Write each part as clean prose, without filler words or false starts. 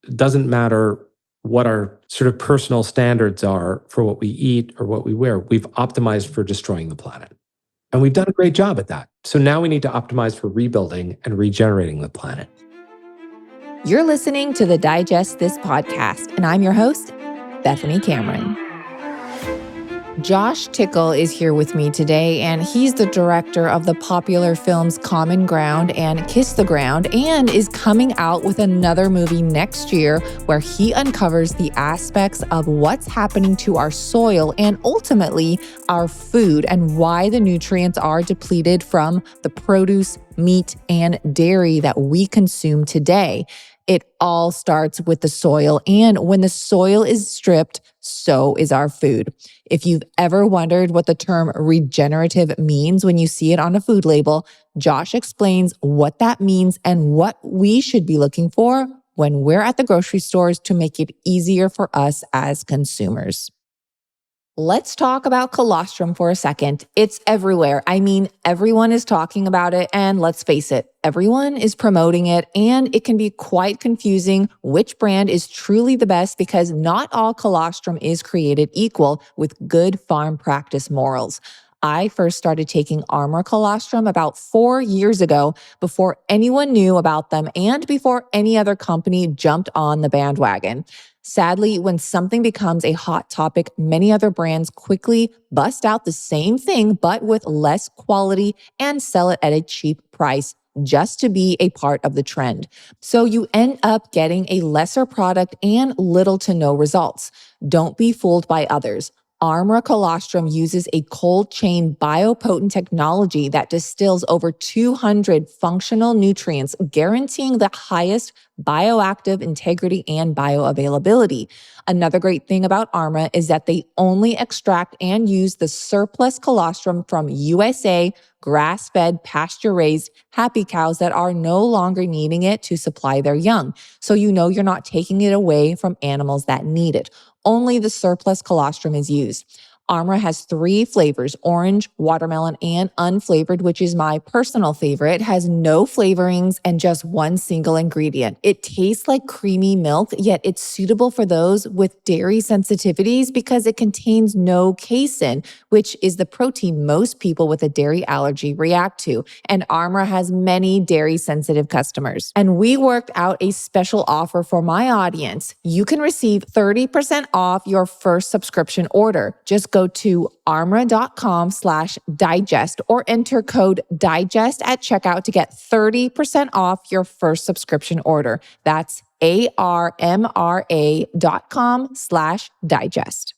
It doesn't matter what our sort of personal standards are for what we eat or what we wear. We've optimized for destroying the planet. And we've done a great job at that. So now we need to optimize for rebuilding and regenerating the planet. You're listening to the Digest This podcast, and I'm your host, Bethany Cameron. Josh Tickell is here with me today, and he's the director of the popular films Common Ground and Kiss the Ground, and is coming out with another movie next year where he uncovers the aspects of what's happening to our soil and ultimately our food and why the nutrients are depleted from the produce, meat, and dairy that we consume today. It all starts with the soil, and when the soil is stripped, so is our food. If you've ever wondered what the term regenerative means when you see it on a food label, Josh explains what that means and what we should be looking for when we're at the grocery stores to make it easier for us as consumers. Let's talk about colostrum for a second. It's everywhere. I mean, everyone is talking about it, and let's face it, everyone is promoting it, and it can be quite confusing which brand is truly the best because not all colostrum is created equal with good farm practice morals. I first started taking Armor colostrum about 4 years ago before anyone knew about them and before any other company jumped on the bandwagon. Sadly, when something becomes a hot topic, many other brands quickly bust out the same thing, but with less quality and sell it at a cheap price just to be a part of the trend. So you end up getting a lesser product and little to no results. Don't be fooled by others. Armor colostrum uses a cold chain biopotent technology that distills over 200 functional nutrients, guaranteeing the highest bioactive integrity and bioavailability. Another great thing about Armor is that they only extract and use the surplus colostrum from USA grass-fed, pasture-raised happy cows that are no longer needing it to supply their young. So you know you're not taking it away from animals that need it. Only the surplus colostrum is used. Armor has 3 flavors, orange, watermelon, and unflavored, which is my personal favorite. It has no flavorings and just one single ingredient. It tastes like creamy milk, yet it's suitable for those with dairy sensitivities because it contains no casein, which is the protein most people with a dairy allergy react to. And Armor has many dairy-sensitive customers. And we worked out a special offer for my audience. You can receive 30% off your first subscription order. Just go to armor.com/digest or enter code DIGEST at checkout to get 30% off your first subscription order. That's armra.com/digest.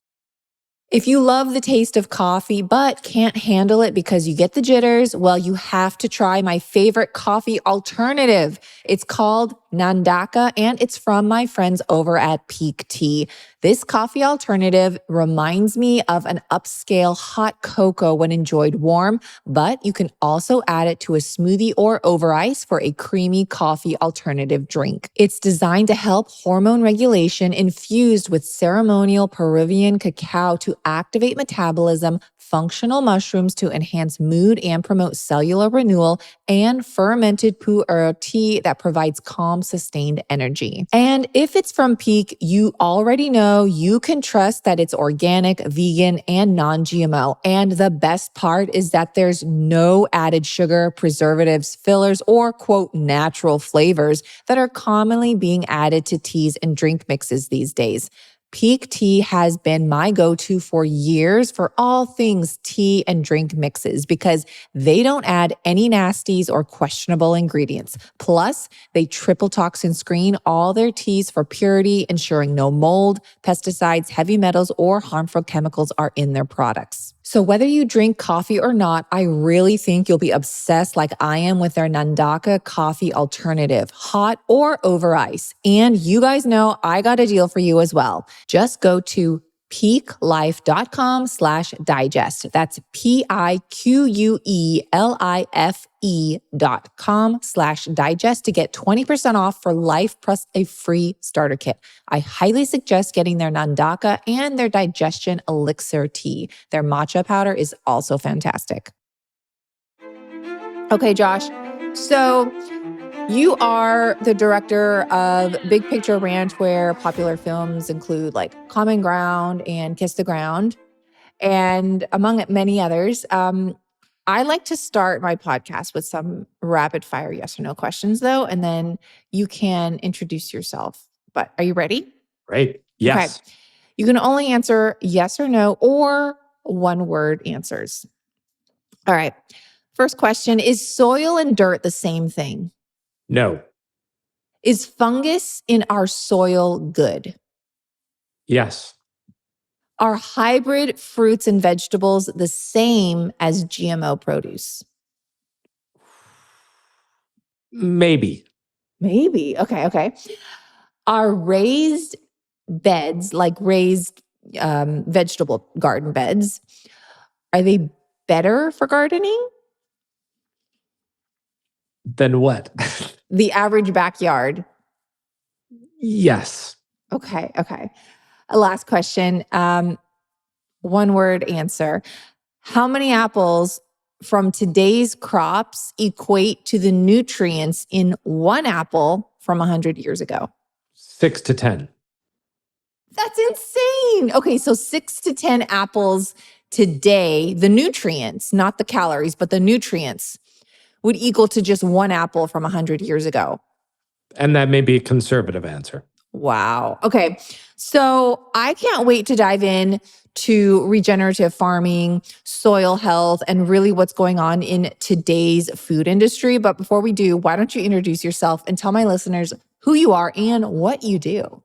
If you love the taste of coffee but can't handle it because you get the jitters, well, you have to try my favorite coffee alternative. It's called Nandaka, and it's from my friends over at Peak Tea. This coffee alternative reminds me of an upscale hot cocoa when enjoyed warm, but you can also add it to a smoothie or over ice for a creamy coffee alternative drink. It's designed to help hormone regulation infused with ceremonial Peruvian cacao to activate metabolism, functional mushrooms to enhance mood and promote cellular renewal, and fermented pu'er tea that provides calm, sustained energy. And if it's from Peak, you already know you can trust that it's organic, vegan, and non-GMO. And the best part is that there's no added sugar, preservatives, fillers, or quote, natural flavors that are commonly being added to teas and drink mixes these days. Peak Tea has been my go-to for years for all things tea and drink mixes because they don't add any nasties or questionable ingredients. Plus, they triple toxin screen all their teas for purity, ensuring no mold, pesticides, heavy metals, or harmful chemicals are in their products. So whether you drink coffee or not, I really think you'll be obsessed like I am with their Nandaka coffee alternative, hot or over ice. And you guys know I got a deal for you as well. Just go to peaklife.com/digest. That's PIQUELIFE.com/digest to get 20% off for life plus a free starter kit. I highly suggest getting their Nandaka and their digestion elixir tea. Their matcha powder is also fantastic. Okay, Josh. So You are the director of Big Picture Ranch, where popular films include like Common Ground and Kiss the Ground, and among many others. I like to start my podcast with some rapid fire yes or no questions, though, and then you can introduce yourself. But are you ready? Right? Okay. Yes. You can only answer yes or no or one word answers. All right. First question: is soil and dirt the same thing? No. Is fungus in our soil good? Yes. Are hybrid fruits and vegetables the same as GMO produce? Maybe. Maybe. Okay. Are raised beds, like raised vegetable garden beds, are they better for gardening? Then what? The average backyard. Yes. Okay. A last question. One word answer. How many apples from today's crops equate to the nutrients in one apple from 100 years ago? 6 to 10. That's insane. Okay, so 6 to 10 apples today, the nutrients, not the calories, but the nutrients would equal to just one apple from 100 years ago. And that may be a conservative answer. Wow. Okay. So I can't wait to dive in to regenerative farming, soil health, and really what's going on in today's food industry. But before we do, why don't you introduce yourself and tell my listeners who you are and what you do?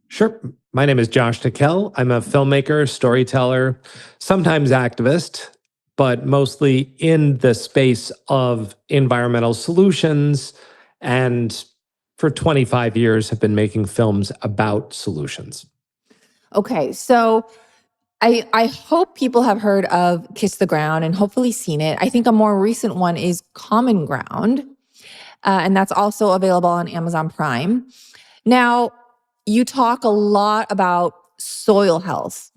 Sure. My name is Josh Tickell. I'm a filmmaker, storyteller, sometimes activist, but mostly in the space of environmental solutions. And for 25 years, have been making films about solutions. Okay. So I hope people have heard of Kiss the Ground and hopefully seen it. I think a more recent one is Common Ground, and that's also available on Amazon Prime. Now, you talk a lot about soil health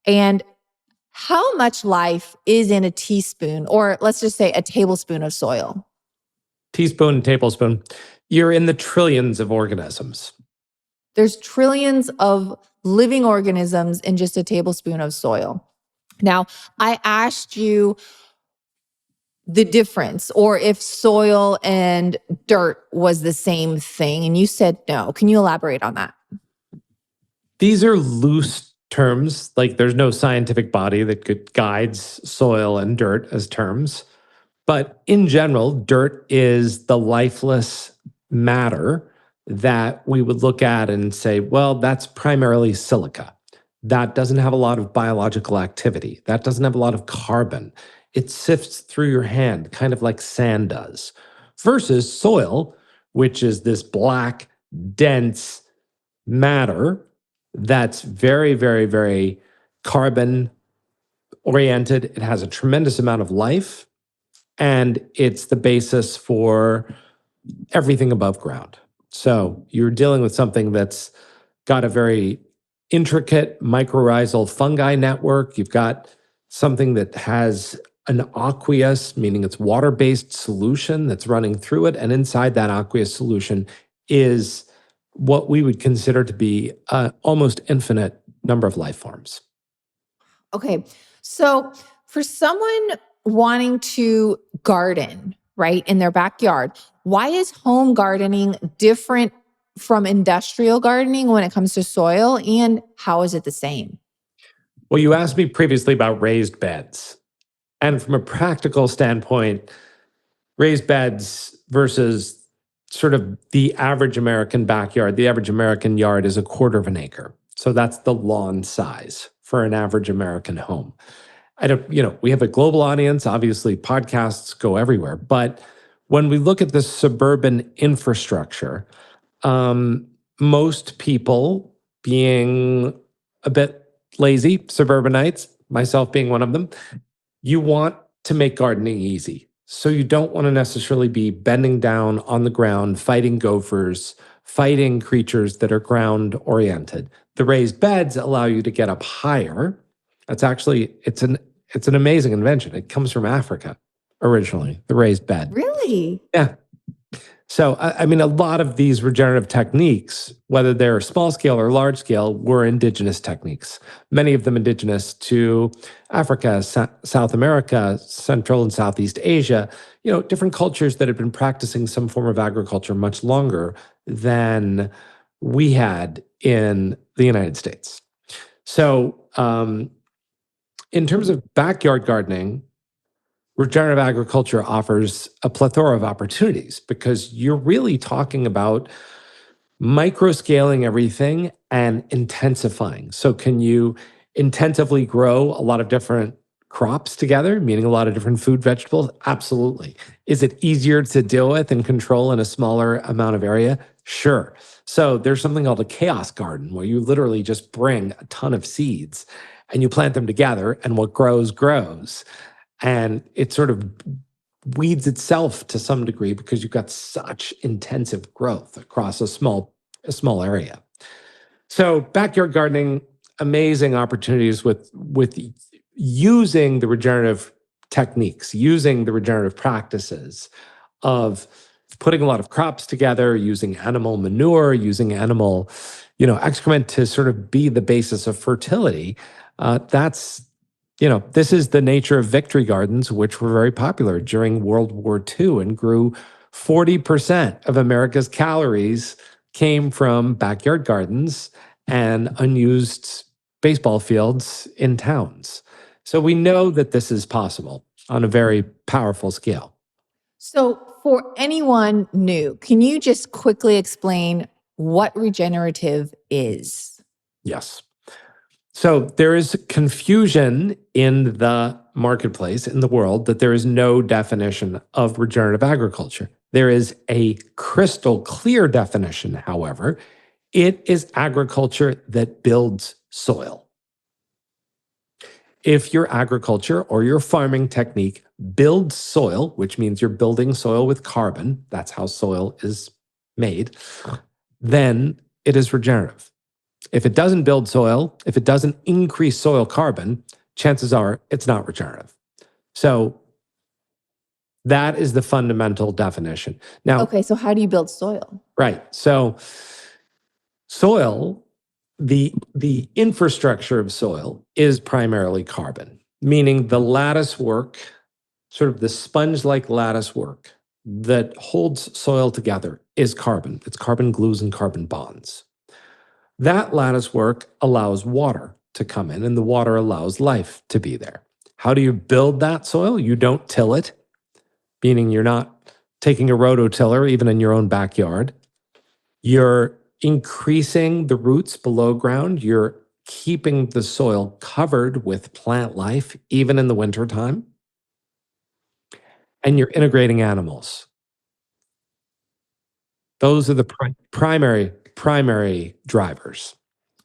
and how much life is in a teaspoon, or let's just say a tablespoon of soil. Teaspoon, tablespoon, you're in the trillions of organisms. There's trillions of living organisms in just a tablespoon of soil. Now, I asked you the difference or if soil and dirt was the same thing, and you said no. Can you elaborate on that? These are loose terms, like there's no scientific body that could guides soil and dirt as terms. But in general, dirt is the lifeless matter that we would look at and say, well, that's primarily silica. That doesn't have a lot of biological activity. That doesn't have a lot of carbon. It sifts through your hand, kind of like sand does. Versus soil, which is this black, dense matter that's very, very, very carbon oriented. It has a tremendous amount of life, and it's the basis for everything above ground. So you're dealing with something that's got a very intricate mycorrhizal fungi network. You've got something that has an aqueous, meaning it's water-based solution that's running through it. And inside that aqueous solution is what we would consider to be an almost infinite number of life forms. Okay. So for someone wanting to garden, right, in their backyard, why is home gardening different from industrial gardening when it comes to soil? And how is it the same? Well, you asked me previously about raised beds. And from a practical standpoint, raised beds versus sort of the average American backyard, the average American yard is a quarter of an acre. So that's the lawn size for an average American home. I don't, we have a global audience. Obviously, podcasts go everywhere. But when we look at the suburban infrastructure, most people being a bit lazy, suburbanites, myself being one of them, you want to make gardening easy. So you don't want to necessarily be bending down on the ground, fighting gophers, fighting creatures that are ground oriented. The raised beds allow you to get up higher. That's actually, it's an amazing invention. It comes from Africa originally, the raised bed. Really? Yeah. So, I mean, a lot of these regenerative techniques, whether they're small scale or large scale, were indigenous techniques. Many of them indigenous to Africa, South America, Central and Southeast Asia, different cultures that had been practicing some form of agriculture much longer than we had in the United States. So, in terms of backyard gardening, regenerative agriculture offers a plethora of opportunities because you're really talking about micro scaling everything and intensifying. So, can you intensively grow a lot of different crops together, meaning a lot of different food vegetables? Absolutely. Is it easier to deal with and control in a smaller amount of area? Sure. So, there's something called a chaos garden where you literally just bring a ton of seeds and you plant them together, and what grows, grows. And it sort of weeds itself to some degree because you've got such intensive growth across a small area. So backyard gardening, amazing opportunities with using the regenerative techniques, using the regenerative practices of putting a lot of crops together, using animal manure, using animal, excrement to sort of be the basis of fertility. This is the nature of victory gardens, which were very popular during World War II and grew 40% of America's calories came from backyard gardens and unused baseball fields in towns. So we know that this is possible on a very powerful scale. So, for anyone new, can you just quickly explain what regenerative is? Yes. So there is confusion in the marketplace, in the world, that there is no definition of regenerative agriculture. There is a crystal clear definition, however. It is agriculture that builds soil. If your agriculture or your farming technique builds soil, which means you're building soil with carbon, that's how soil is made, then it is regenerative. If it doesn't build soil, if it doesn't increase soil carbon, chances are it's not regenerative. So that is the fundamental definition. Now, Okay, so how do you build soil? right. So soil, the infrastructure of soil is primarily carbon, meaning the lattice work, sort of the sponge-like lattice work that holds soil together is carbon. It's carbon glues and carbon bonds. That lattice work allows water to come in, and the water allows life to be there. How do you build that soil? You don't till it, meaning you're not taking a rototiller even in your own backyard. You're increasing the roots below ground. You're keeping the soil covered with plant life, even in the wintertime. And you're integrating animals. Those are the primary drivers.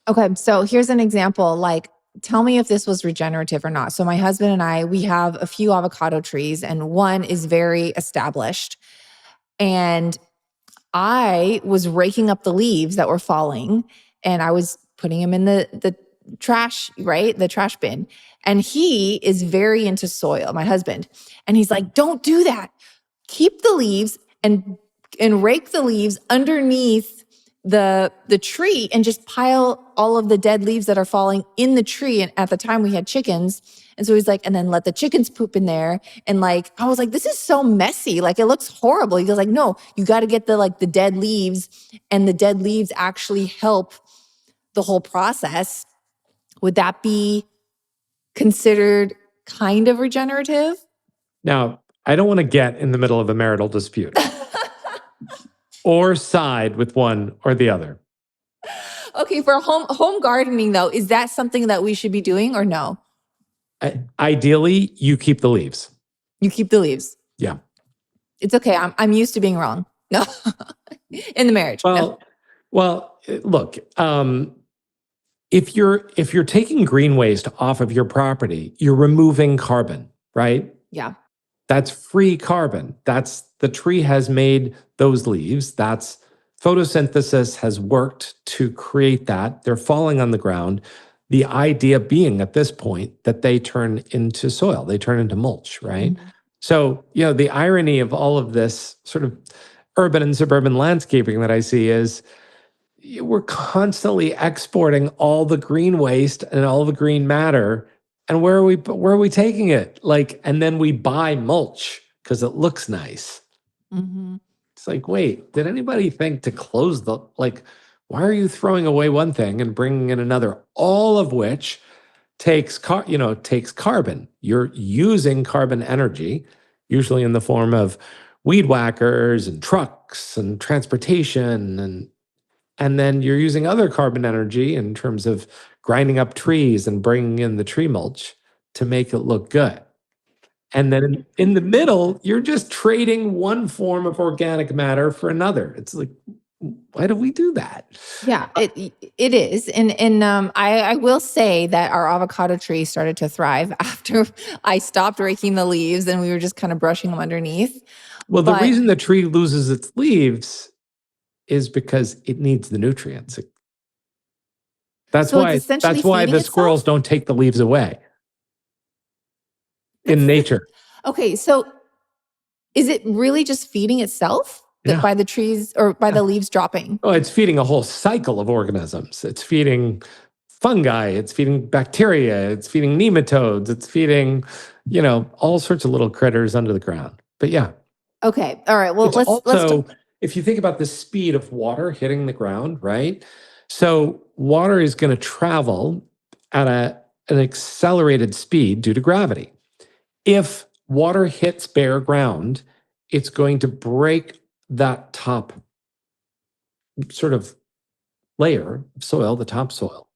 Okay, so here's an example. Like, tell me if this was regenerative or not. So my husband and I, we have a few avocado trees, and one is very established. And I was raking up the leaves that were falling, and I was putting them in the trash, right? The trash bin. And he is very into soil, my husband. And he's like, don't do that. Keep the leaves and rake the leaves underneath the tree and just pile all of the dead leaves that are falling in the tree. And at the time we had chickens. And so he's like, and then let the chickens poop in there. And like, I was like, this is so messy. Like, it looks horrible. He goes like, no, you got to get the dead leaves, and the dead leaves actually help the whole process. Would that be considered kind of regenerative? Now, I don't want to get in the middle of a marital dispute or side with one or the other. Okay, for home gardening though, is that something that we should be doing or no? Ideally, you keep the leaves. You keep the leaves. Yeah. It's okay. I'm used to being wrong. No. In the marriage. Well, look, if you're taking green waste off of your property, you're removing carbon, right? Yeah. That's free carbon. That's the tree has made those leaves. That's photosynthesis has worked to create that. They're falling on the ground. The idea being at this point that they turn into soil, they turn into mulch, right? Mm-hmm. So, the irony of all of this sort of urban and suburban landscaping that I see is we're constantly exporting all the green waste and all the green matter. And where are we taking it? Like, and then we buy mulch because it looks nice. Mhm. It's like, wait, did anybody think to close like, why are you throwing away one thing and bringing in another? All of which takes carbon. You're using carbon energy, usually in the form of weed whackers and trucks and transportation, and then you're using other carbon energy in terms of grinding up trees and bringing in the tree mulch to make it look good. And then in the middle, you're just trading one form of organic matter for another. It's like, why do we do that? Yeah, it is, and I will say that our avocado tree started to thrive after I stopped raking the leaves, and we were just kind of brushing them underneath. Well, the But reason the tree loses its leaves is because it needs the nutrients. That's so it's why essentially that's why feeding the squirrels itself. don't take the leaves away in That's nature. okay. So is it really just feeding itself that Yeah. by the trees or by Yeah. the leaves dropping? Oh, it's feeding a whole cycle of organisms. It's feeding fungi, it's feeding bacteria, it's feeding nematodes, it's feeding, all sorts of little critters under the ground. But yeah, Okay. All right. Well, it's let's also, if you think about the speed of water hitting the ground, right? So water is going to travel at an accelerated speed due to gravity. If water hits bare ground, it's going to break that top sort of layer of soil, the topsoil,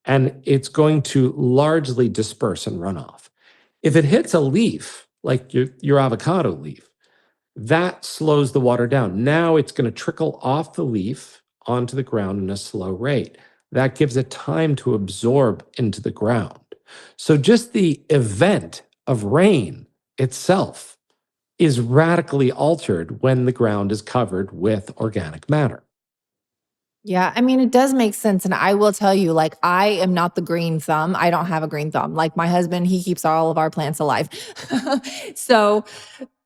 and it's going to largely disperse and run off. If it hits a leaf, like your avocado leaf, that slows the water down. Now it's going to trickle off the leaf onto the ground in a slow rate. That gives it time to absorb into the ground. So just the event of rain itself is radically altered when the ground is covered with organic matter. Yeah, I mean, it does make sense. And I will tell you, like, I am not the green thumb. I don't have a green thumb. Like, my husband, he keeps all of our plants alive. So,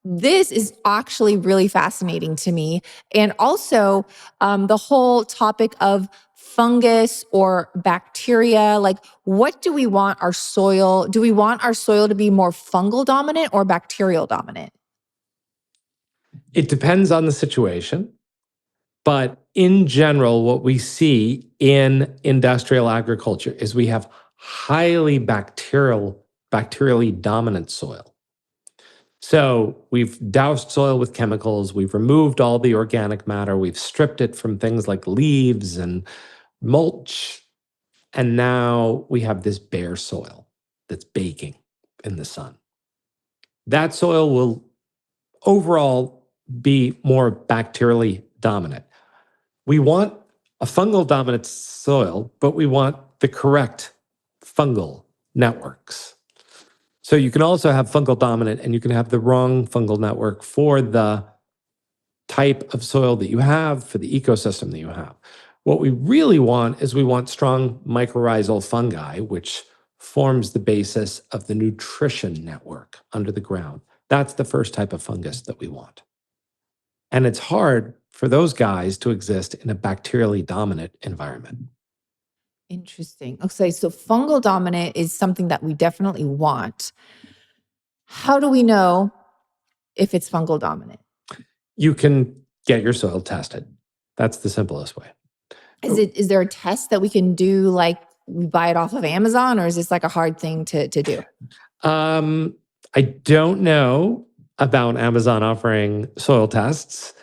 this is actually really fascinating to me. And also, the whole topic of fungus or bacteria. Like, what do we want our soil? Do we want our soil to be more fungal dominant or bacterial dominant? It depends on the situation. But in general, what we see in industrial agriculture is we have highly bacterially dominant soil. So we've doused soil with chemicals, we've removed all the organic matter, we've stripped it from things like leaves and mulch, and now we have this bare soil that's baking in the sun. That soil will overall be more bacterially dominant. We want a fungal dominant soil, but we want the correct fungal networks. So you can also have fungal dominant and you can have the wrong fungal network for the type of soil that you have, for the ecosystem that you have. What we really want is we want strong mycorrhizal fungi, which forms the basis of the nutrition network under the ground. That's the first type of fungus that we want. And it's hard for those guys to exist in a bacterially dominant environment. Interesting. Okay, so fungal dominant is something that we definitely want. How do we know if it's fungal dominant? You can get your soil tested. That's the simplest way. Is there a test that we can do, like we buy it off of Amazon, or is this like a hard thing to do? I don't know about Amazon offering soil tests,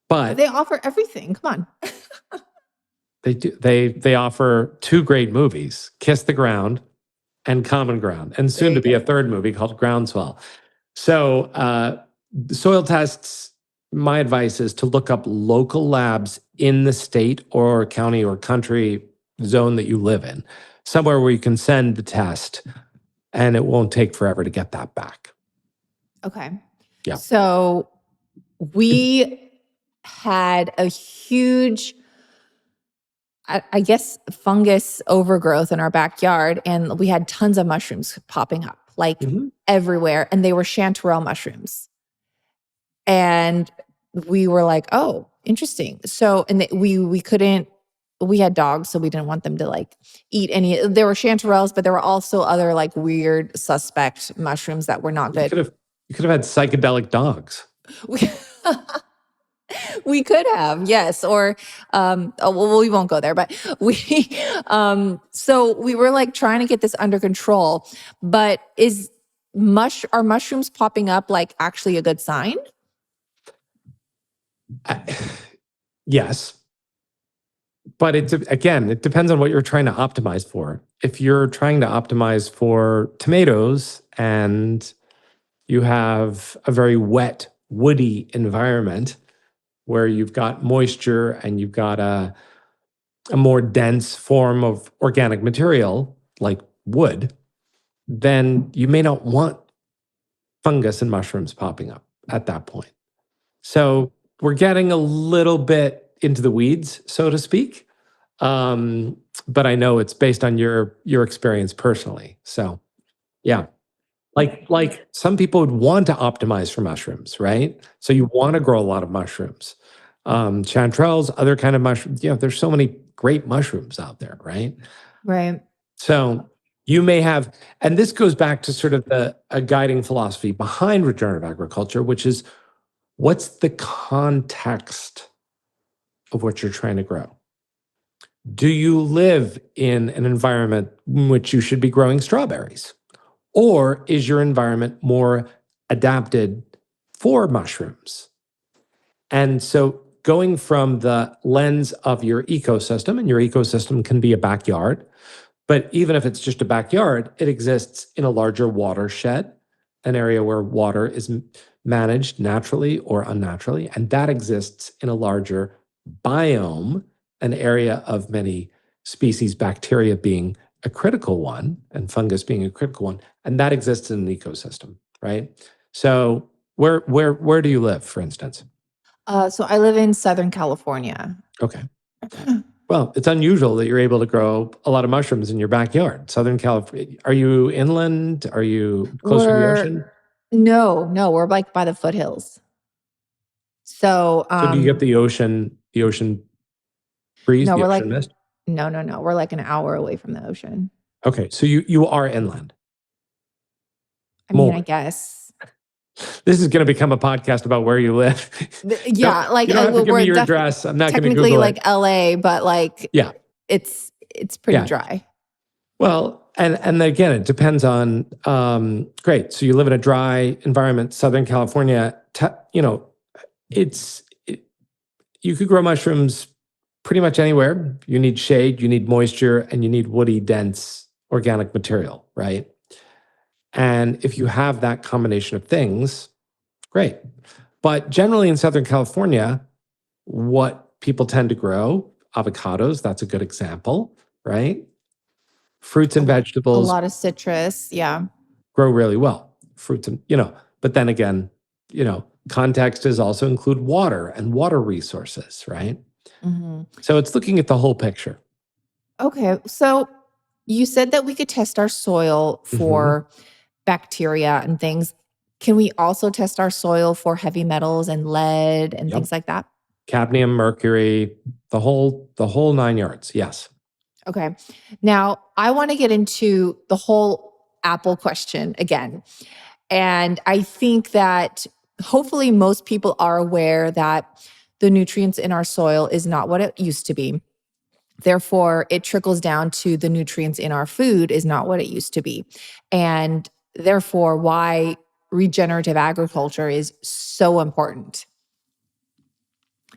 But but they offer everything. Come on. they do. They offer two great movies: Kiss the Ground and Common Ground, and There soon you to be a go. third movie called Groundswell. So, the soil tests, my advice is to look up local labs in the state or county or country zone that you live in, somewhere where you can send the test and it won't take forever to get that back. Okay. Yeah. So we had a huge, I guess, fungus overgrowth in our backyard, and we had tons of mushrooms popping up like Mhm. everywhere, and they were chanterelle mushrooms. And we were like, oh, interesting. So, and we couldn't, we had dogs, so we didn't want them to like eat any. There were chanterelles, but there were also other like weird suspect mushrooms that were not You good. could have you could have had psychedelic dogs. We, we could have, yes, or oh, well, we won't go there, but we so we were like trying to get this under control. But are mushrooms popping up like actually a good sign? I- yes, but it depends on what you're trying to optimize for. If you're trying to optimize for tomatoes and you have a very wet, woody environment where you've got moisture and you've got a more dense form of organic material like wood, then you may not want fungus and mushrooms popping up at that point. So we're getting a little bit into the weeds, so to speak. But I know it's based on your experience personally. So yeah. Like some people would want to optimize for mushrooms, right? So you want to grow a lot of mushrooms. Chanterelles, other kind of mushrooms. There's so many great mushrooms out there, right? Right. So you may have, and this goes back to sort of a guiding philosophy behind regenerative agriculture, which is what's the context of what you're trying to grow? Do you live in an environment in which you should be growing strawberries? Or is your environment more adapted for mushrooms? And so going from the lens of your ecosystem, and your ecosystem can be a backyard, but even if it's just a backyard, it exists in a larger watershed, an area where water is managed naturally or unnaturally, and that exists in a larger biome, an area of many species, bacteria being a critical one, and fungus being a critical one, and that exists in an ecosystem, right? So where do you live, for instance? So I live in Southern California. Okay. Well, it's unusual that you're able to grow a lot of mushrooms in your backyard. Southern California. Are you inland? Are you close to the ocean? No, we're like by the foothills. So, So do you get the ocean breeze, no, the we're like, ocean mist? no, we're like an hour away from the ocean. Okay, so you are inland. I mean, More. I guess. This is going to become a podcast about where you live. Yeah, like you don't have to give we're me your address. I'm not going to technically Google like it. LA, but like Yeah, it's pretty yeah. dry. Well, and again, it depends on. Great. So you live in a dry environment, Southern California. You could grow mushrooms pretty much anywhere. You need shade, you need moisture, and you need woody, dense organic material, right? And if you have that combination of things, great. But generally in Southern California, what people tend to grow, avocados, that's a good example, right? Fruits and A vegetables lot of citrus, yeah. grow really well. Fruits and, but then again, context is also include water and water resources, right? Mhm. So it's looking at the whole picture. Okay, so you said that we could test our soil Mhm. for bacteria and things. Can we also test our soil for heavy metals and lead and Yep. things like that? Cadmium, mercury, the whole 9 yards. Yes. Okay. Now, I want to get into the whole apple question again. And I think that hopefully most people are aware that the nutrients in our soil is not what it used to be. Therefore, it trickles down to the nutrients in our food is not what it used to be. And therefore, why regenerative agriculture is so important.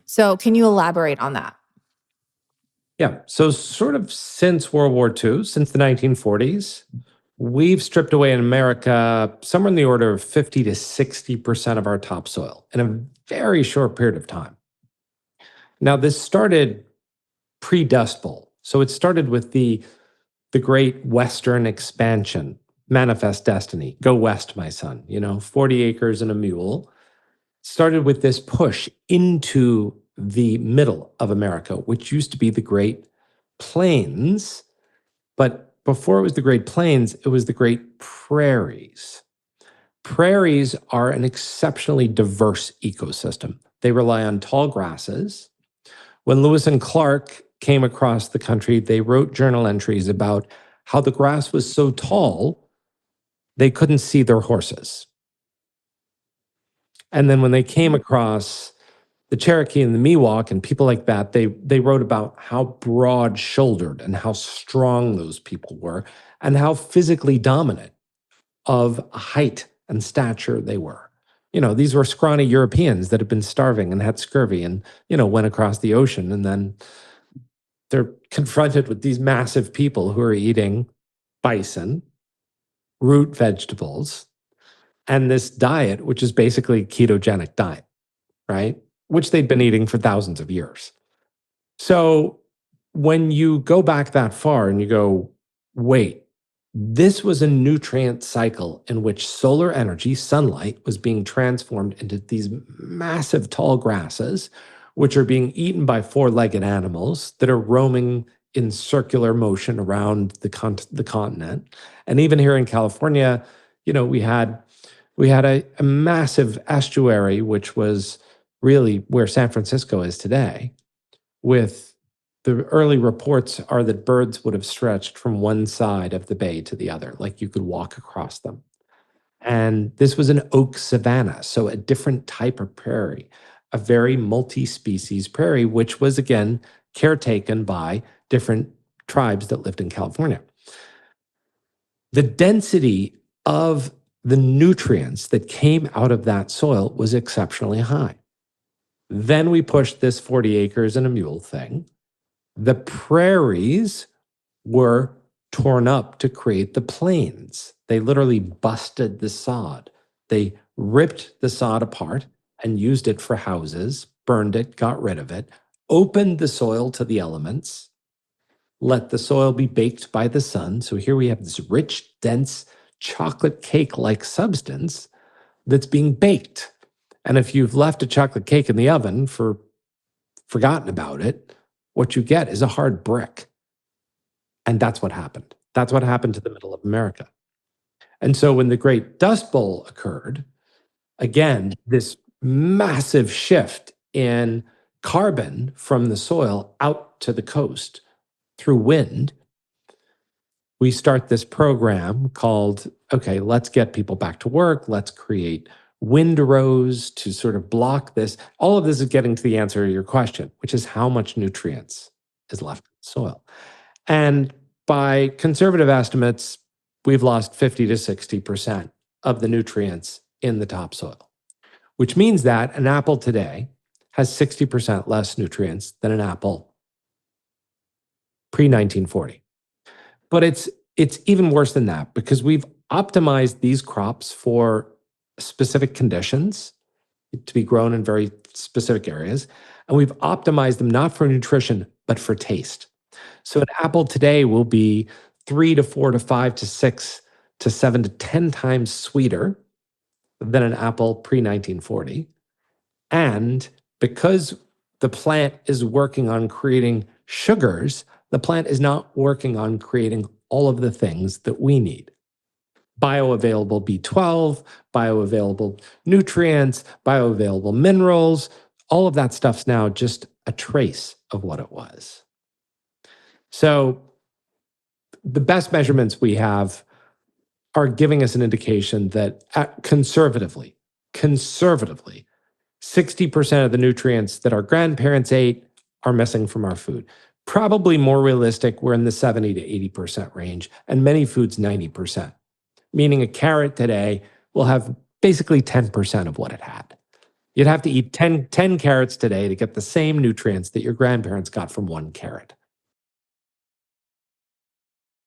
So, can you elaborate on that? Yeah. So sort of since World War II, since the 1940s, we've stripped away in America somewhere in the order of 50 to 60% of our topsoil in a very short period of time. Now, this started pre-Dust Bowl. So it started with the great Western expansion, Manifest Destiny, go west, my son, 40 acres and a mule. Started with this push into the middle of America, which used to be the Great Plains. But before it was the Great Plains, it was the Great Prairies. Prairies are an exceptionally diverse ecosystem. They rely on tall grasses. When Lewis and Clark came across the country, they wrote journal entries about how the grass was so tall, they couldn't see their horses. And then when they came across the Cherokee and the Miwok and people like that, they wrote about how broad-shouldered and how strong those people were and how physically dominant of height and stature they were. These were scrawny Europeans that had been starving and had scurvy and, went across the ocean. And then they're confronted with these massive people who are eating bison, root vegetables, and this diet, which is basically a ketogenic diet, right? Which they'd been eating for thousands of years. So when you go back that far and you go, wait, this was a nutrient cycle in which solar energy, sunlight, was being transformed into these massive tall grasses, which are being eaten by four-legged animals that are roaming in circular motion around the continent. And even here in California, we had a massive estuary, which was really where San Francisco is today, with the early reports are that birds would have stretched from one side of the bay to the other, like you could walk across them. And this was an oak savanna, so a different type of prairie, a very multi-species prairie, which was, again, caretaken by different tribes that lived in California. The density of the nutrients that came out of that soil was exceptionally high. Then we pushed this 40 acres and a mule thing. The prairies were torn up to create the plains. They literally busted the sod. They ripped the sod apart and used it for houses, burned it, got rid of it, opened the soil to the elements, let the soil be baked by the sun. So here we have this rich, dense, chocolate cake-like substance that's being baked. And if you've left a chocolate cake in the oven forgotten about it, what you get is a hard brick. And that's what happened. That's what happened to the middle of America. And so when the Great Dust Bowl occurred, again, this massive shift in carbon from the soil out to the coast through wind, we start this program called, okay, let's get people back to work. Let's create windrows to sort of block this. All of this is getting to the answer to your question, which is how much nutrients is left in the soil. And by conservative estimates, we've lost 50 to 60% of the nutrients in the topsoil, which means that an apple today has 60% less nutrients than an apple pre-1940. But it's even worse than that because we've optimized these crops for specific conditions to be grown in very specific areas. And we've optimized them not for nutrition, but for taste. So an apple today will be 3 to 4 to 5 to 6 to 7 to 10 times sweeter than an apple pre-1940. And because the plant is working on creating sugars, the plant is not working on creating all of the things that we need. Bioavailable B12, bioavailable nutrients, bioavailable minerals, all of that stuff's now just a trace of what it was. So the best measurements we have are giving us an indication that conservatively, 60% of the nutrients that our grandparents ate are missing from our food. Probably more realistic, we're in the 70 to 80% range, and many foods 90%. Meaning a carrot today will have basically 10% of what it had. You'd have to eat 10 carrots today to get the same nutrients that your grandparents got from one carrot.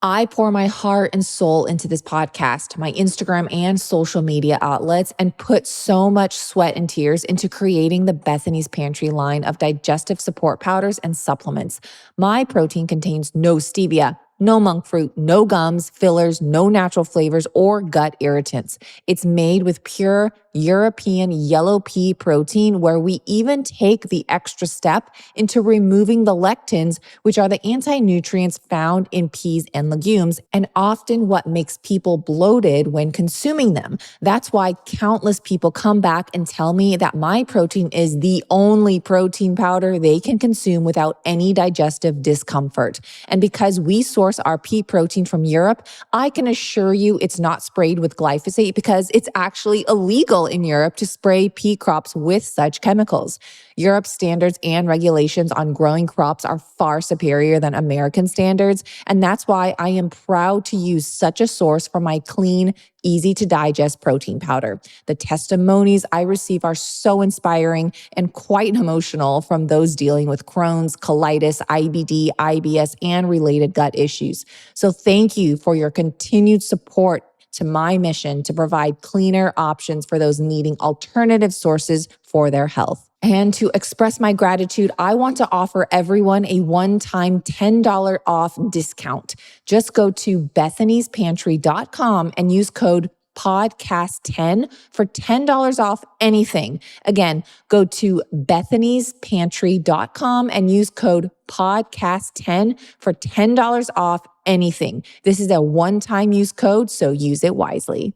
I pour my heart and soul into this podcast, my Instagram and social media outlets, and put so much sweat and tears into creating the Bethany's Pantry line of digestive support powders and supplements. My protein contains no stevia, No monk fruit, no gums, fillers, no natural flavors or gut irritants. It's made with pure European yellow pea protein, where we even take the extra step into removing the lectins, which are the anti-nutrients found in peas and legumes, and often what makes people bloated when consuming them. That's why countless people come back and tell me that my protein is the only protein powder they can consume without any digestive discomfort. And because we source our pea protein from Europe, I can assure you it's not sprayed with glyphosate, because it's actually illegal in Europe to spray pea crops with such chemicals. Europe's standards and regulations on growing crops are far superior than American standards, and that's why I am proud to use such a source for my clean, easy to digest protein powder. The testimonies I receive are so inspiring and quite emotional from those dealing with Crohn's, colitis, IBD, IBS, and related gut issues. So thank you for your continued support to my mission to provide cleaner options for those needing alternative sources for their health. And to express my gratitude, I want to offer everyone a one-time $10 off discount. Just go to bethanysPantry.com and use code podcast10 for $10 off anything. Again, go to bethanysPantry.com and use code podcast10 for $10 off anything. This is a one-time use code, so use it wisely.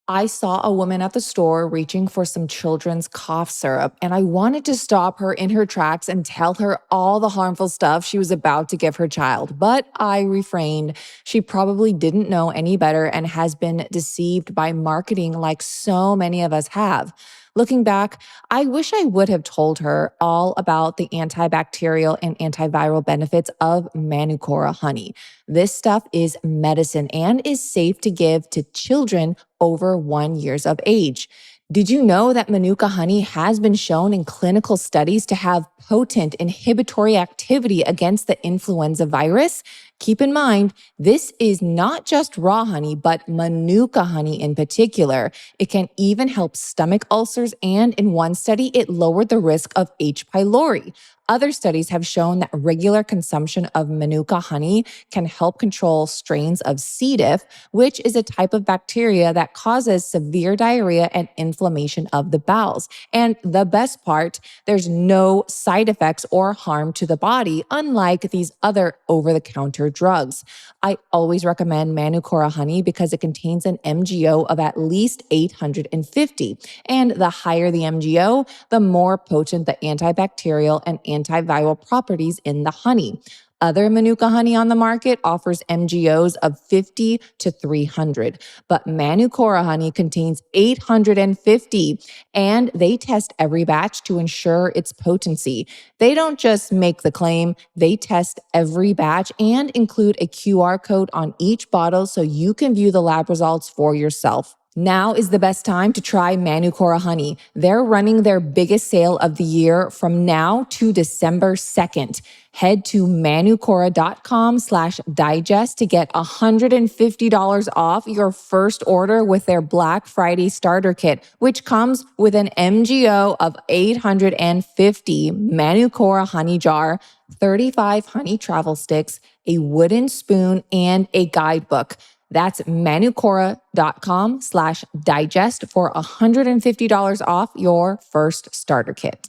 I saw a woman at the store reaching for some children's cough syrup, and I wanted to stop her in her tracks and tell her all the harmful stuff she was about to give her child, but I refrained. She probably didn't know any better and has been deceived by marketing like so many of us have. Looking back, I wish I would have told her all about the antibacterial and antiviral benefits of Manucora honey. This stuff is medicine and is safe to give to children over 1 year of age. Did you know that Manuka honey has been shown in clinical studies to have potent inhibitory activity against the influenza virus? Keep in mind, this is not just raw honey, but Manuka honey in particular. It can even help stomach ulcers, and in one study, it lowered the risk of H. pylori. Other studies have shown that regular consumption of Manuka honey can help control strains of C. diff, which is a type of bacteria that causes severe diarrhea and inflammation of the bowels. And the best part, there's no side effects or harm to the body, unlike these other over-the-counter drugs. I always recommend Manucora honey because it contains an MGO of at least 850. And the higher the MGO, the more potent the antibacterial and antiviral properties in the honey. Other Manuka honey on the market offers MGOs of 50 to 300, but Manucora honey contains 850, and they test every batch to ensure its potency. They don't just make the claim, they test every batch and include a QR code on each bottle so you can view the lab results for yourself. Now is the best time to try Manucora honey. They're running their biggest sale of the year from now to December 2nd. Head to manucora.com/digest to get $150 off your first order with their Black Friday starter kit, which comes with an MGO of 850, Manucora honey jar, 35 honey travel sticks, a wooden spoon, and a guidebook. That's manucora.com/digest for $150 off your first starter kit.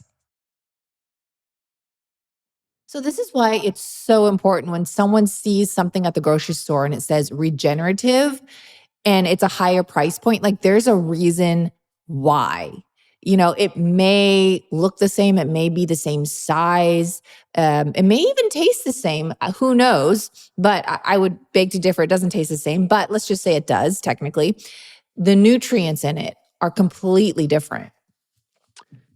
So this is why it's so important when someone sees something at the grocery store and it says regenerative and it's a higher price point, like there's a reason why. You know, it may look the same, it may be the same size, it may even taste the same. Who knows? But I would beg to differ. It doesn't taste the same, but let's just say it does technically. The nutrients in it are completely different.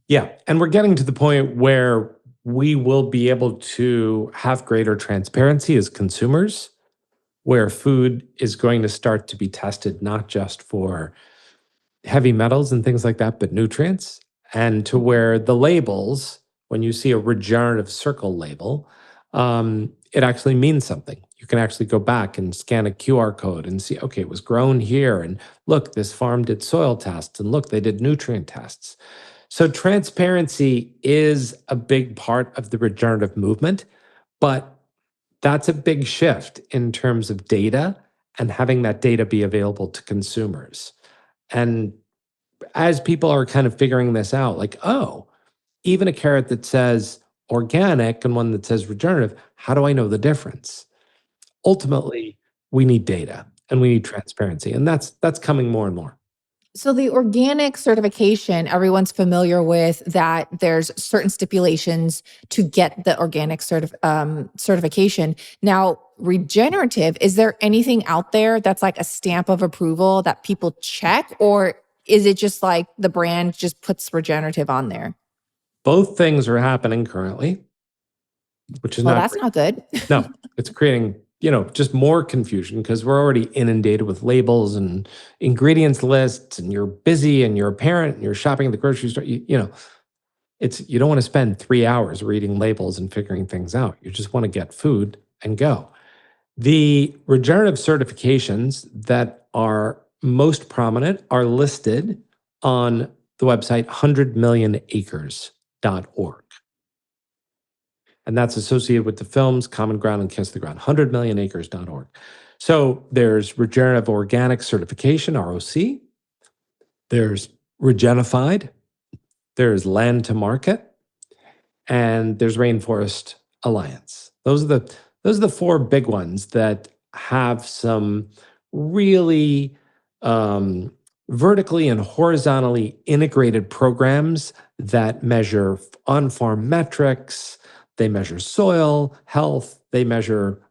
Yeah. And we're getting to the point where we will be able to have greater transparency as consumers, where food is going to start to be tested not just for heavy metals and things like that, but nutrients, and to where the labels, when you see a regenerative circle label, it actually means something. You can actually go back and scan a QR code and see, okay, it was grown here. And look, this farm did soil tests. And look, they did nutrient tests. So transparency is a big part of the regenerative movement, but that's a big shift in terms of data and having that data be available to consumers. And as people are kind of figuring this out, like, oh, even a carrot that says organic and one that says regenerative, how do I know the difference? Ultimately, we need data and we need transparency, and that's coming more and more. So the organic certification, everyone's familiar with that. There's certain stipulations to get the organic certification. Now, regenerative, is there anything out there that's like a stamp of approval that people check, or is it just like the brand just puts regenerative on there? Both things are happening currently, which is Well, not that's great. not good. No, it's creating, just more confusion because we're already inundated with labels and ingredients lists, and you're busy and you're a parent and you're shopping at the grocery store. You don't want to spend 3 hours reading labels and figuring things out. You just want to get food and go. The regenerative certifications that are most prominent are listed on the website 100millionacres.org. And that's associated with the films Common Ground and Kiss the Ground, 100millionacres.org. So there's regenerative organic certification, ROC. There's Regenified. There's Land to Market, and there's Rainforest Alliance. Those are the four big ones that have some really vertically and horizontally integrated programs that measure on-farm metrics. They measure soil health. They measure,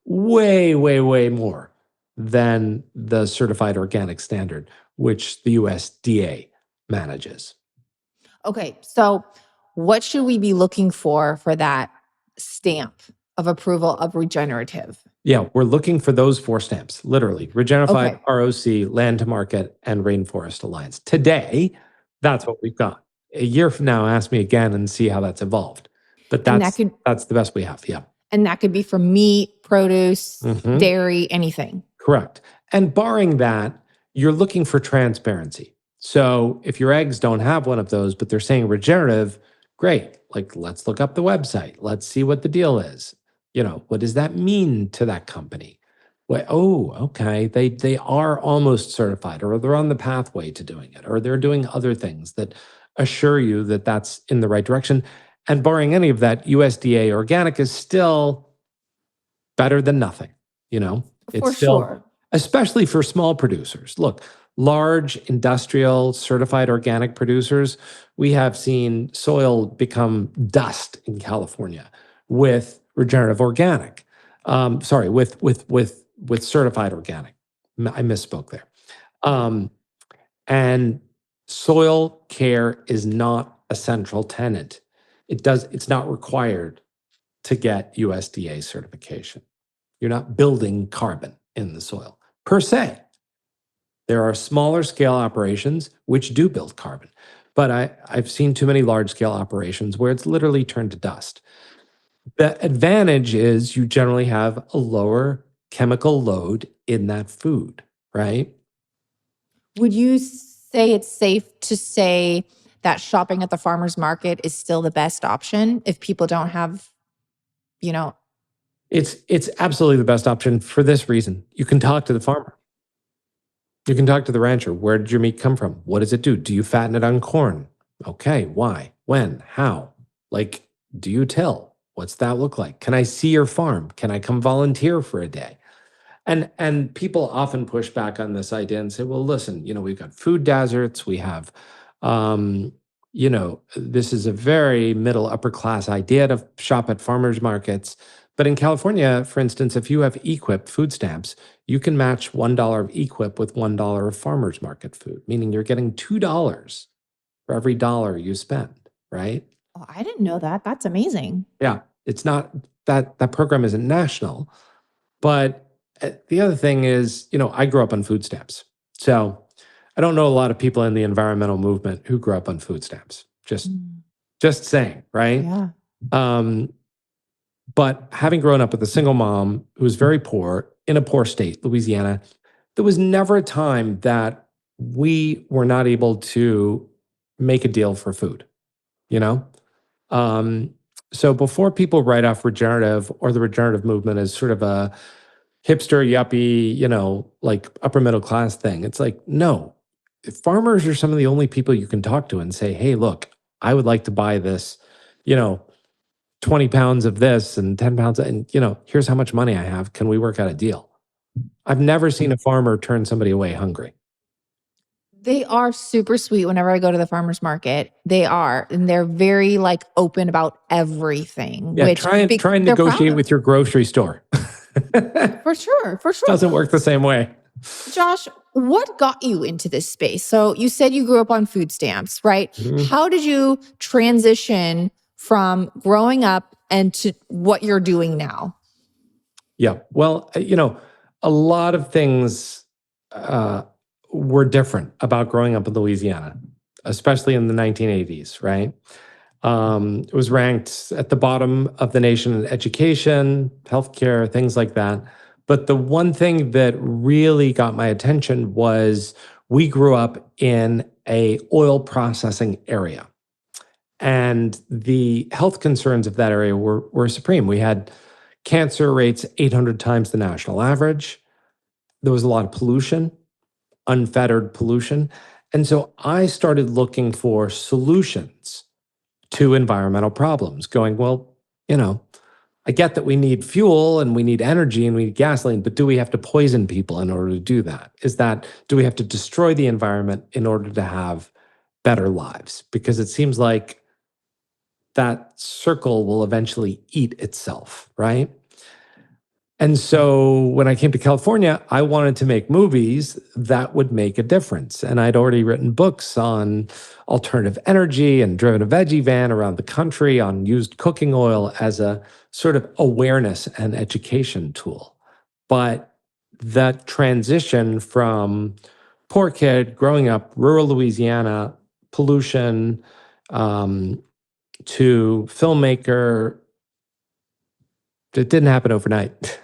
way, way, way more than the certified organic standard, which the USDA manages. Okay, so what should we be looking for that stamp of approval of regenerative? Yeah, we're looking for those four stamps, literally. Regenified, Okay. ROC, Land to Market, and Rainforest Alliance. Today, that's what we've got. A year from now, ask me again and see how that's evolved. But And that that's could that's the best we have. Yeah. be for meat, produce, Mhm. dairy, anything. Correct. And barring that, you're looking for transparency. So if your eggs don't have one of those, but they're saying regenerative, great. Like, let's look up the website. Let's see what the deal is. What does that mean to that company? Well, oh, okay. They are almost certified, or they're on the pathway to doing it, or they're doing other things that assure you that that's in the right direction. And barring any of that, USDA organic is still better than nothing. It's For still, sure. especially for small producers. Look, large industrial certified organic producers, we have seen soil become dust in California with regenerative organic. Sorry, with certified organic. I misspoke there. Um, and soil care is not a central tenet. It's not required to get USDA certification. You're not building carbon in the soil per se. There are smaller scale operations which do build carbon, but I've seen too many large scale operations where it's literally turned to dust. The advantage is you generally have a lower chemical load in that food, right? Would you say it's safe to say that shopping at the farmer's market is still the best option if people don't have, you know, It's absolutely the best option for this reason. You can talk to the farmer. You can talk to the rancher. Where did your meat come from? What does it do? Do you fatten it on corn? Okay, why? When? How? Like, do you till? What's that look like? Can I see your farm? Can I come volunteer for a day? And people often push back on this idea and say, well, listen, we've got food deserts, we have this is a very middle upper class idea to shop at farmers markets. But in California, for instance, if you have EQIP food stamps, you can match $1 of EQIP with $1 of farmers market food, meaning you're getting $2 for every dollar you spend, right? oh, I didn't know that. That's amazing. Yeah, it's not that program isn't national, but the other thing is, I grew up on food stamps. So I don't know a lot of people in the environmental movement who grew up on food stamps. Mm, Just saying, right? yeah. Um, but having grown up with a single mom who was very poor in a poor state, Louisiana, there was never a time that we were not able to make a deal for food, you know? Um, So before people write off regenerative or the regenerative movement as sort of a hipster, yuppie, like upper middle class thing, it's like, no, farmers are some of the only people you can talk to and say, hey, look, I would like to buy this, you know, 20 pounds of this and 10 pounds, and, here's how much money I have. Can we work out a deal? I've never seen a farmer turn somebody away hungry. They are super sweet whenever I go to the farmer's market. They are, and they're very, like, open about everything, Yeah, which try and they're proud negotiate of. with your grocery store. For sure, for sure. Doesn't work the same way. Josh, what got you into this space? So you said you grew up on food stamps, right? Mhm. How did you transition from growing up and to what you're doing now? Yeah. Well, a lot of things uh, were different about growing up in Louisiana, especially in the 1980s, right? It was ranked at the bottom of the nation in education, healthcare, things like that. But the one thing that really got my attention was we grew up in a oil processing area. And the health concerns of that area were supreme. We had cancer rates 800 times the national average. There was a lot of pollution, unfettered pollution. And so I started looking for solutions to environmental problems, going, well, I get that we need fuel and we need energy and we need gasoline, but do we have to poison people in order to do that? Do we have to destroy the environment in order to have better lives? Because it seems like that circle will eventually eat itself, right? And so when I came to California, I wanted to make movies that would make a difference. And I'd already written books on alternative energy and driven a veggie van around the country on used cooking oil as a sort of awareness and education tool. But that transition from poor kid growing up, rural Louisiana, pollution, to filmmaker, it didn't happen overnight.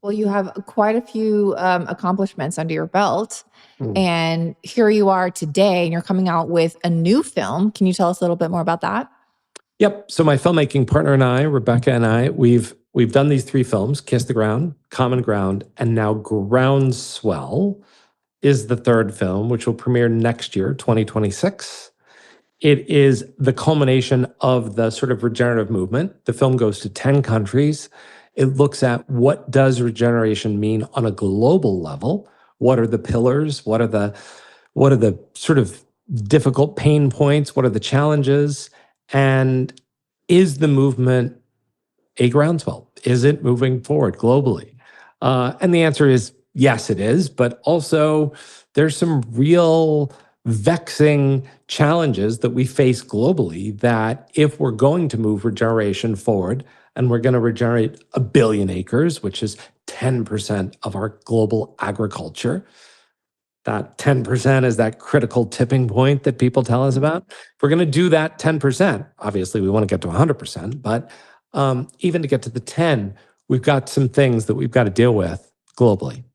Well, you have quite a few accomplishments under your belt. Mm. And here you are today, and you're coming out with a new film. Can you tell us a little bit more about that? Yep. So my filmmaking partner and I, Rebecca and I, we've done these three films: Kiss the Ground, Common Ground, and now Groundswell is the third film, which will premiere next year, 2026. It is the culmination of the sort of regenerative movement. The film goes to 10 countries. It looks at what does regeneration mean on a global level? What are the pillars? What are the sort of difficult pain points? What are the challenges? And is the movement a groundswell? Is it moving forward globally? And the answer is yes, it is. But also, there's some real vexing challenges that we face globally that if we're going to move regeneration forward and we're going to regenerate 1 billion acres, which is 10% of our global agriculture, that 10% is that critical tipping point that people tell us about. If we're going to do that 10%, obviously we want to get to 100%, but even to get to the 10, we've got some things that we've got to deal with globally.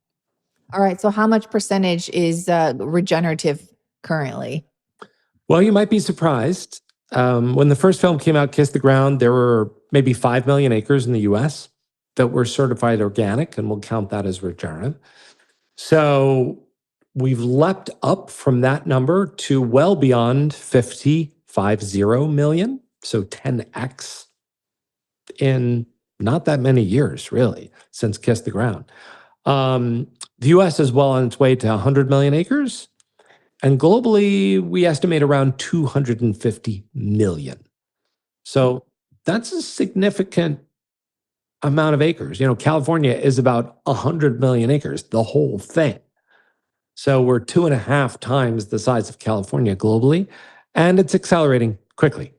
All right. So, how much percentage is regenerative currently? Well, you might be surprised. When the first film came out, Kiss the Ground, there were maybe 5 million acres in the US that were certified organic, and we'll count that as regenerative. So we've leapt up from that number to well beyond 50 million. So 10x in not that many years, really, since Kiss the Ground. The US is well on its way to 100 million acres. And globally, we estimate around 250 million. So that's a significant amount of acres. California is about 100 million acres, the whole thing. So we're 2.5 times the size of California globally, and it's accelerating quickly.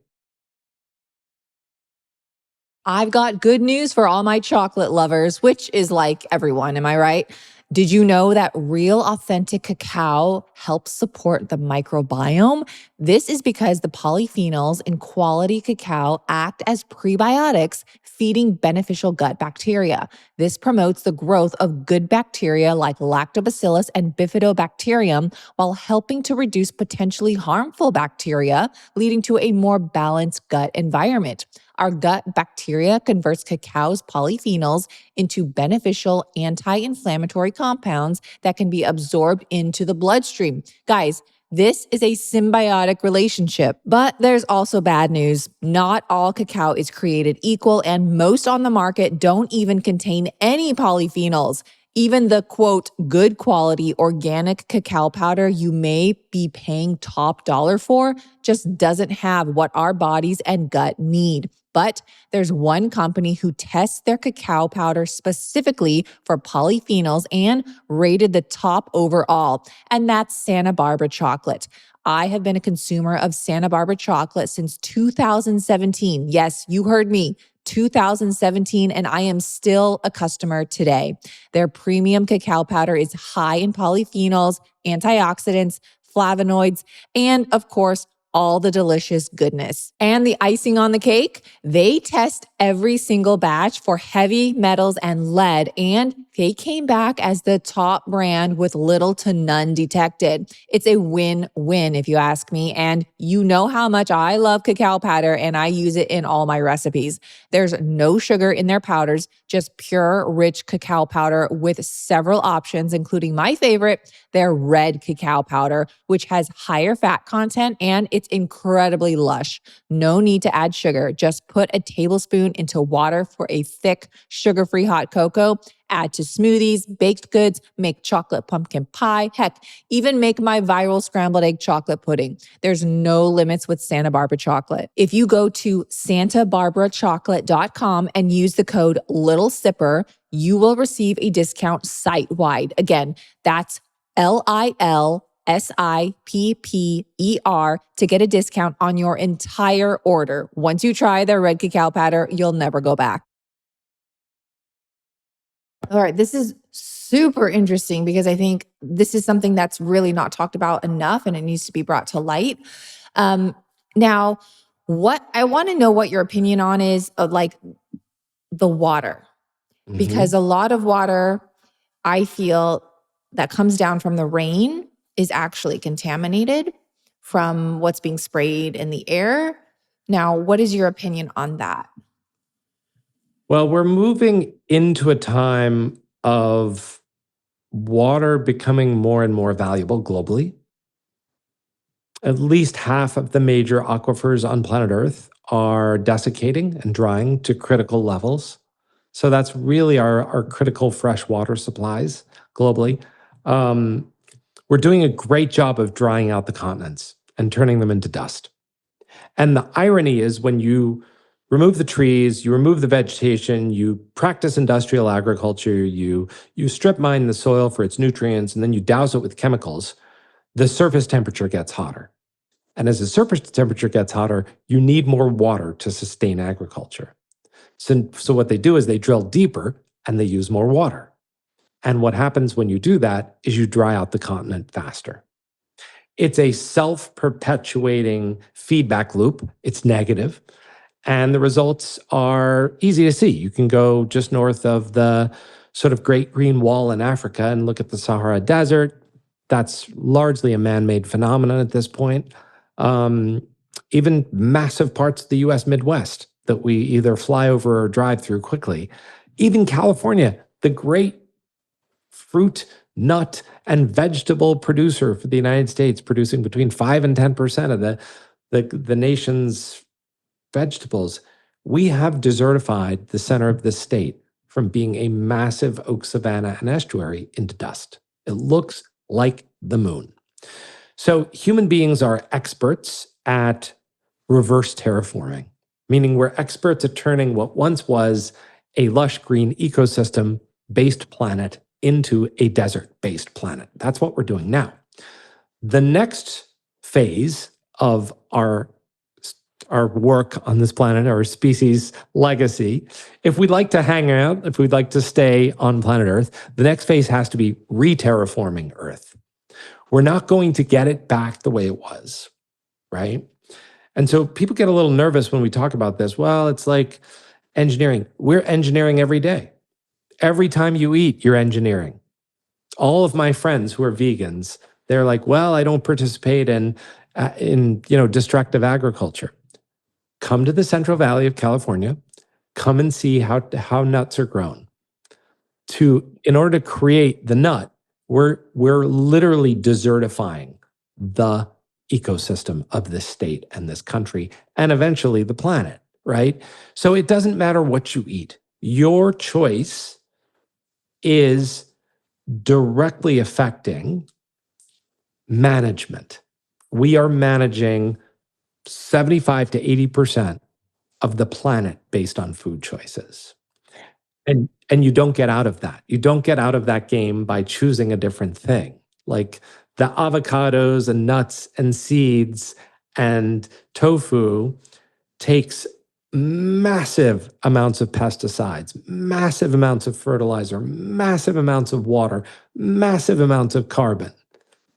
I've got good news for all my chocolate lovers, which is like everyone. Am I right? Did you know that real authentic cacao helps support the microbiome? This is because the polyphenols in quality cacao act as prebiotics, feeding beneficial gut bacteria. This promotes the growth of good bacteria like lactobacillus and bifidobacterium while helping to reduce potentially harmful bacteria, leading to a more balanced gut environment. Our gut bacteria converts cacao's polyphenols into beneficial anti-inflammatory compounds that can be absorbed into the bloodstream. Guys, this is a symbiotic relationship, but there's also bad news. Not all cacao is created equal, and most on the market don't even contain any polyphenols. Even the quote, good quality organic cacao powder you may be paying top dollar for just doesn't have what our bodies and gut need. But there's one company who tests their cacao powder specifically for polyphenols and rated the top overall, and that's Santa Barbara chocolate. I have been a consumer of Santa Barbara chocolate since 2017. Yes, you heard me. 2017, and I am still a customer today. Their premium cacao powder is high in polyphenols, antioxidants, flavonoids, and of course, all the delicious goodness. And the icing on the cake, they test every single batch for heavy metals and lead, and they came back as the top brand with little to none detected. It's a win-win if you ask me, and you know how much I love cacao powder and I use it in all my recipes. There's no sugar in their powders, just pure, rich cacao powder with several options, including my favorite, their red cacao powder, which has higher fat content and it's incredibly lush. No need to add sugar. Just put a tablespoon into water for a thick, sugar-free hot cocoa. Add to smoothies, baked goods, make chocolate pumpkin pie, heck, even make my viral scrambled egg chocolate pudding. There's no limits with Santa Barbara chocolate. If you go to santabarbarachocolate.com and use the code Little Sipper, you will receive a discount site-wide. Again, that's LILSIPPER to get a discount on your entire order. Once you try their red cacao powder, you'll never go back. All right, this is super interesting because I think this is something that's really not talked about enough and it needs to be brought to light. Now, what I want to know what your opinion on is like the water, because a lot of water I feel that comes down from the rain is actually contaminated from what's being sprayed in the air. Now, what is your opinion on that? Well, we're moving into a time of water becoming more and more valuable globally. At least half of the major aquifers on planet Earth are desiccating and drying to critical levels. So that's really our critical fresh water supplies globally. We're doing a great job of drying out the continents and turning them into dust. And the irony is when you remove the trees, you remove the vegetation, you practice industrial agriculture, you strip mine the soil for its nutrients, and then you douse it with chemicals, the surface temperature gets hotter. And as the surface temperature gets hotter, you need more water to sustain agriculture. So what they do is they drill deeper and they use more water. And what happens when you do that is you dry out the continent faster. It's a self-perpetuating feedback loop. It's negative. And the results are easy to see. You can go just north of the sort of Great Green Wall in Africa and look at the Sahara Desert. That's largely a man-made phenomenon at this point. Even massive parts of the US Midwest that we either fly over or drive through quickly. Even California, the great fruit, nut, and vegetable producer for the United States, producing between 5 and 10% of the nation's vegetables. We have desertified the center of the state from being a massive oak savanna and estuary into dust. It looks like the moon. So human beings are experts at reverse terraforming, meaning we're experts at turning what once was a lush green ecosystem-based planet into a desert-based planet. That's what we're doing now. The next phase of our work on this planet, our species legacy, if we'd like to hang out, if we'd like to stay on planet Earth, the next phase has to be re-terraforming Earth. We're not going to get it back the way it was, right? And so people get a little nervous when we talk about this. Well, it's like engineering. We're engineering every day. Every time you eat, you're engineering. All of my friends who are vegans, they're like, well, I don't participate in destructive agriculture. come to the Central Valley of California, come and see how nuts are grown. In order to create the nut, we're literally desertifying the ecosystem of this state and this country and eventually the planet, right? So it doesn't matter what you eat. Your choice is directly affecting management. We are managing 75 to 80% of the planet based on food choices. And you don't get out of that. You don't get out of that game by choosing a different thing. Like the avocados and nuts and seeds and tofu takes massive amounts of pesticides, massive amounts of fertilizer, massive amounts of water, massive amounts of carbon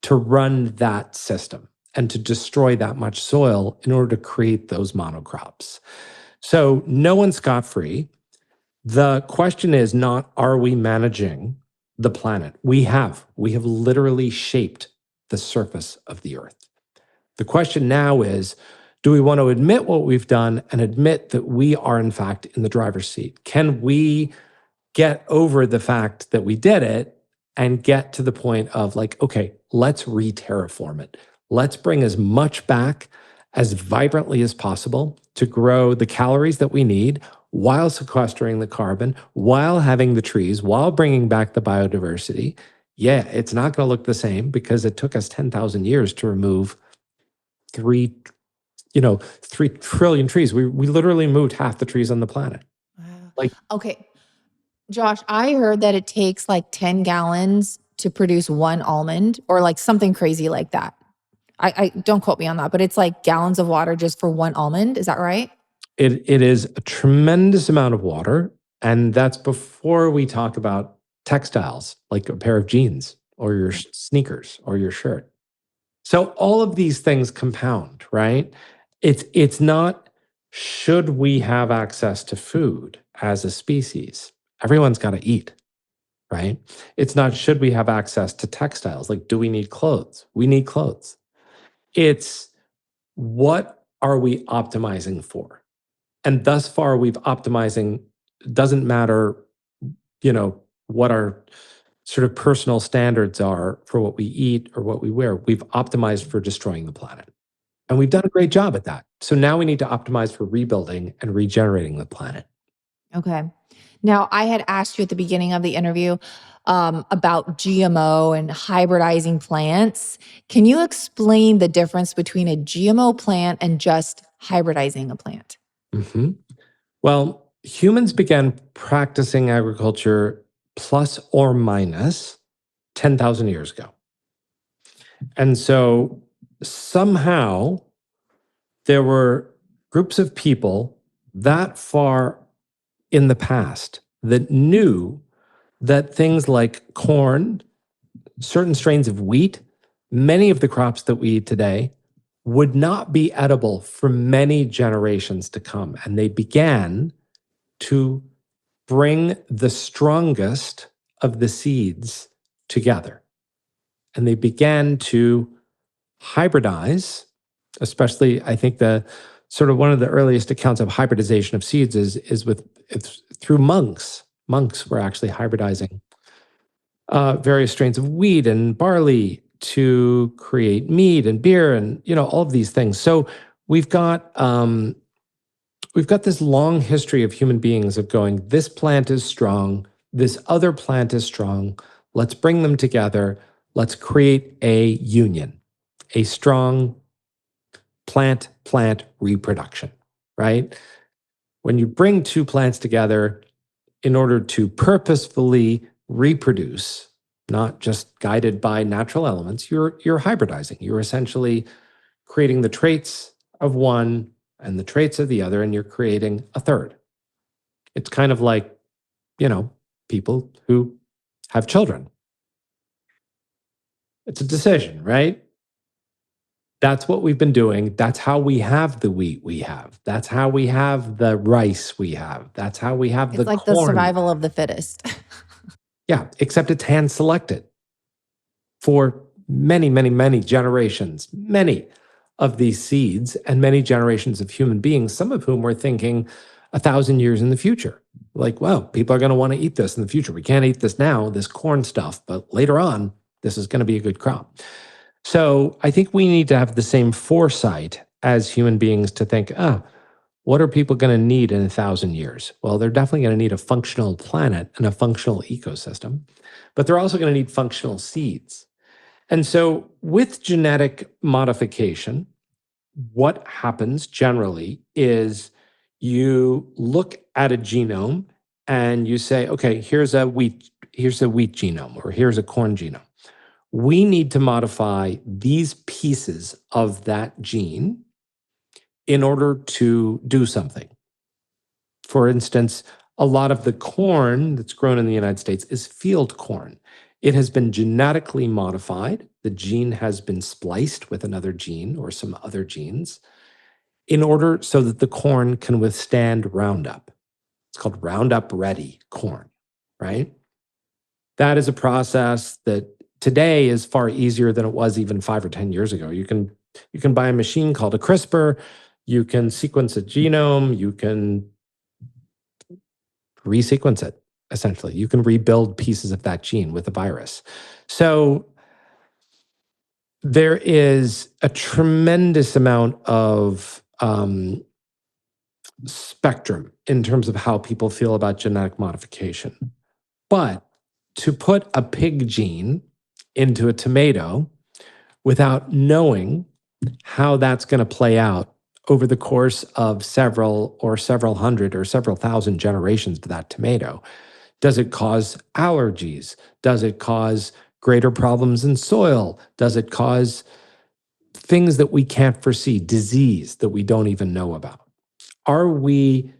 to run that system and to destroy that much soil in order to create those monocrops. So no one's scot-free. The question is not, are we managing the planet? We have literally shaped the surface of the earth. The question now is, do we want to admit what we've done and admit that we are in fact in the driver's seat? Can we get over the fact that we did it and get to the point of like, okay, let's re-terraform it. Let's bring as much back as vibrantly as possible to grow the calories that we need while sequestering the carbon, while having the trees, while bringing back the biodiversity. Yeah, it's not going to look the same because it took us 10,000 years to remove 3 trillion trees. We literally moved half the trees on the planet. Wow. Like, okay, Josh, I heard that it takes like 10 gallons to produce one almond or like something crazy like that. I don't quote me on that, but it's like gallons of water just for one almond. Is that right? it is a tremendous amount of water. And that's before we talk about textiles, like a pair of jeans or your sneakers or your shirt. So all of these things compound, right? It's not, should we have access to food as a species? Everyone's got to eat, right? It's not, should we have access to textiles? Like, do we need clothes? We need clothes. It's, what are we optimizing for? And thus far, we've optimizing, doesn't matter, what our sort of personal standards are for what we eat or what we wear. We've optimized for destroying the planet. And we've done a great job at that. So now we need to optimize for rebuilding and regenerating the planet. Okay. Now, I had asked you at the beginning of the interview about GMO and hybridizing plants. Can you explain the difference between a GMO plant and just hybridizing a plant? Mhm. Well, humans began practicing agriculture plus or minus 10,000 years ago. And so somehow there were groups of people that far in the past that knew that things like corn, certain strains of wheat, many of the crops that we eat today would not be edible for many generations to come. And they began to bring the strongest of the seeds together. And they began to hybridize, especially, I think the sort of one of the earliest accounts of hybridization of seeds is it's through monks. Monks were actually hybridizing various strains of wheat and barley to create mead and beer and all of these things. So we've got this long history of human beings of going, this plant is strong, this other plant is strong. Let's bring them together. Let's create a union, a strong plant reproduction, right? When you bring two plants together in order to purposefully reproduce, not just guided by natural elements, you're hybridizing. You're essentially creating the traits of one and the traits of the other, and you're creating a third. It's kind of like, people who have children. It's a decision, right? That's what we've been doing. That's how we have the wheat we have. That's how we have the rice we have. That's how we have the It's like the corn. survival of the fittest. Yeah, except it's hand-selected for many, many, many generations. Many. of these seeds and many generations of human beings, some of whom were thinking 1,000 years in the future. Like, well, people are going to want to eat this in the future. We can't eat this now, this corn stuff, but later on, this is going to be a good crop. So I think we need to have the same foresight as human beings to think, what are people going to need in 1,000 years? Well, they're definitely going to need a functional planet and a functional ecosystem, but they're also going to need functional seeds. And so with genetic modification, what happens generally is you look at a genome and you say, okay, here's a wheat genome, or here's a corn genome. We need to modify these pieces of that gene in order to do something. For instance, a lot of the corn that's grown in the United States is field corn. It has been genetically modified. The gene has been spliced with another gene or some other genes in order so that the corn can withstand Roundup. It's called Roundup Ready corn, right? That is a process that today is far easier than it was even 5 or 10 years ago. You can buy a machine called a CRISPR. You can sequence a genome. You can resequence it, essentially. You can rebuild pieces of that gene with a virus. So there is a tremendous amount of spectrum in terms of how people feel about genetic modification. But to put a pig gene into a tomato without knowing how that's going to play out over the course of several hundred or several thousand generations to that tomato, does it cause allergies? Does it cause greater problems in soil? Does it cause things that we can't foresee, disease that we don't even know about? Are we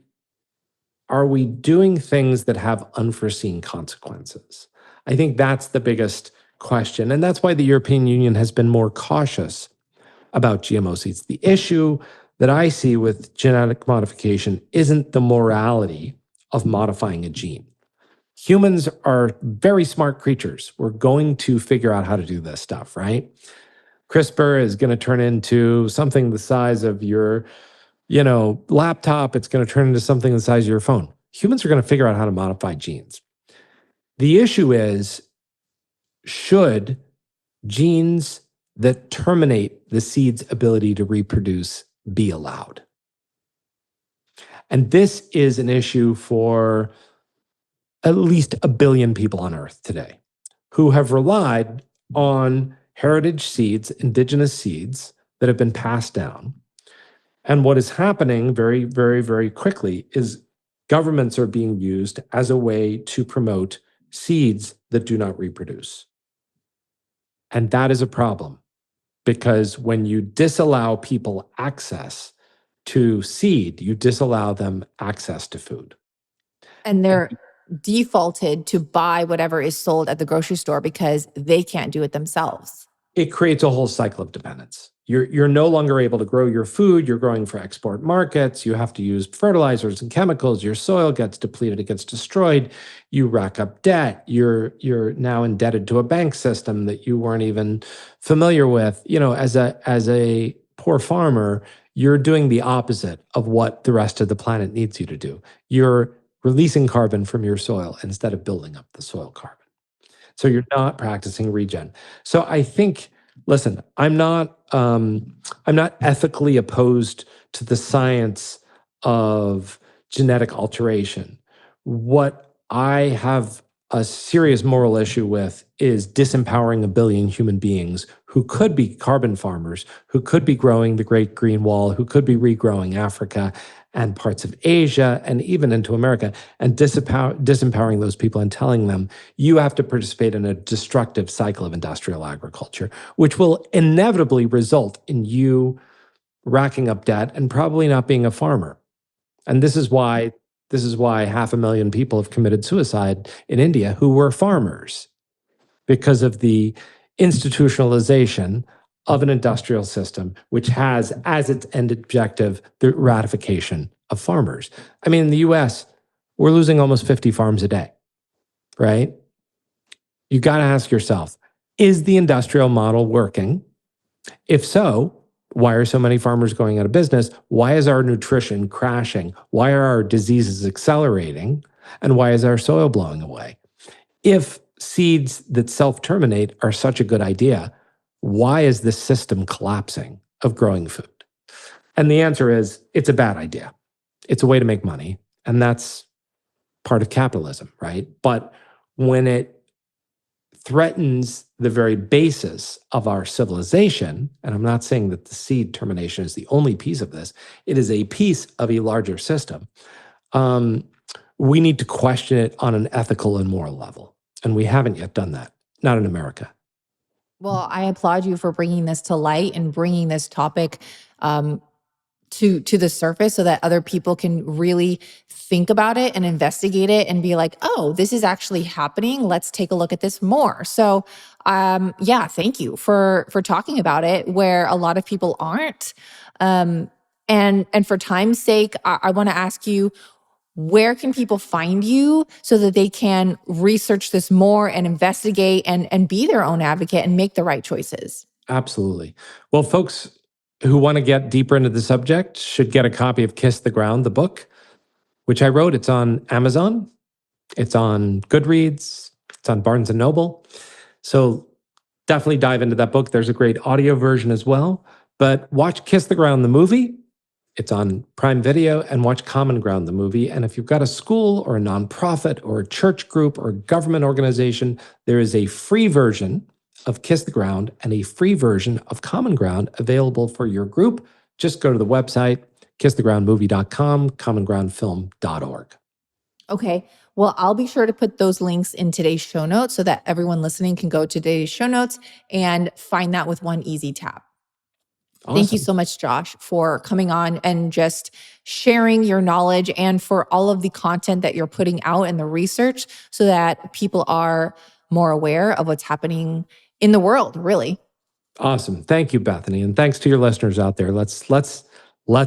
doing things that have unforeseen consequences? I think that's the biggest question. And that's why the European Union has been more cautious about GMO seeds. The issue that I see with genetic modification isn't the morality of modifying a gene. Humans are very smart creatures. We're going to figure out how to do this stuff, right? CRISPR is going to turn into something the size of your, laptop. It's going to turn into something the size of your phone. Humans are going to figure out how to modify genes. The issue is, should genes that terminate the seed's ability to reproduce be allowed? And this is an issue for at least 1 billion people on Earth today who have relied on heritage seeds, indigenous seeds that have been passed down. And what is happening very, very, very quickly is governments are being used as a way to promote seeds that do not reproduce. And that is a problem, because when you disallow people access to seed, you disallow them access to food. And they're defaulted to buy whatever is sold at the grocery store because they can't do it themselves. It creates a whole cycle of dependence. You're no longer able to grow your food. You're growing for export markets. You have to use fertilizers and chemicals. Your soil gets depleted. It gets destroyed. You rack up debt. You're now indebted to a bank system that you weren't even familiar with. As a poor farmer, you're doing the opposite of what the rest of the planet needs you to do. You're releasing carbon from your soil instead of building up the soil carbon. So you're not practicing regen. So I think, listen, I'm not ethically opposed to the science of genetic alteration. What I have a serious moral issue with is disempowering 1 billion human beings who could be carbon farmers, who could be growing the Great Green Wall, who could be regrowing Africa and parts of Asia and even into America, and disempowering those people and telling them, you have to participate in a destructive cycle of industrial agriculture, which will inevitably result in you racking up debt and probably not being a farmer. And this is why 500,000 people have committed suicide in India who were farmers, because of the institutionalization of an industrial system which has as its end objective the ratification of farmers. I mean, in the US, we're losing almost 50 farms a day, right? You got to ask yourself, is the industrial model working? If so, Why are so many farmers going out of business? Why is our nutrition crashing? Why are our diseases accelerating? And why is our soil blowing away? If seeds that self-terminate are such a good idea, why is this system collapsing of growing food? And the answer is, it's a bad idea. It's a way to make money. And that's part of capitalism, right? But when it threatens the very basis of our civilization, and I'm not saying that the seed termination is the only piece of this, it is a piece of a larger system. We need to question it on an ethical and moral level. And we haven't yet done that, not in America. Well, I applaud you for bringing this to light and bringing this topic to the surface so that other people can really think about it and investigate it and be like, oh, this is actually happening. Let's take a look at this more. So yeah, thank you for talking about it where a lot of people aren't. And for time's sake, I want to ask you, where can people find you so that they can research this more and investigate and be their own advocate and make the right choices? Absolutely. Well, folks who want to get deeper into the subject should get a copy of Kiss the Ground, the book, which I wrote. It's on Amazon. It's on Goodreads. It's on Barnes & Noble. So definitely dive into that book. There's a great audio version as well. But watch Kiss the Ground, the movie. It's on Prime Video, and watch Common Ground, the movie. And if you've got a school or a nonprofit or a church group or a government organization, there is a free version of Kiss the Ground and a free version of Common Ground available for your group. Just go to the website, kissthegroundmovie.com, commongroundfilm.org. Okay. Well, I'll be sure to put those links in today's show notes so that everyone listening can go to today's show notes and find that with one easy tap. Awesome. Thank you so much, Josh, for coming on and just sharing your knowledge and for all of the content that you're putting out and the research so that people are more aware of what's happening in the world, really. Awesome. Thank you, Bethany. And thanks to your listeners out there. Let's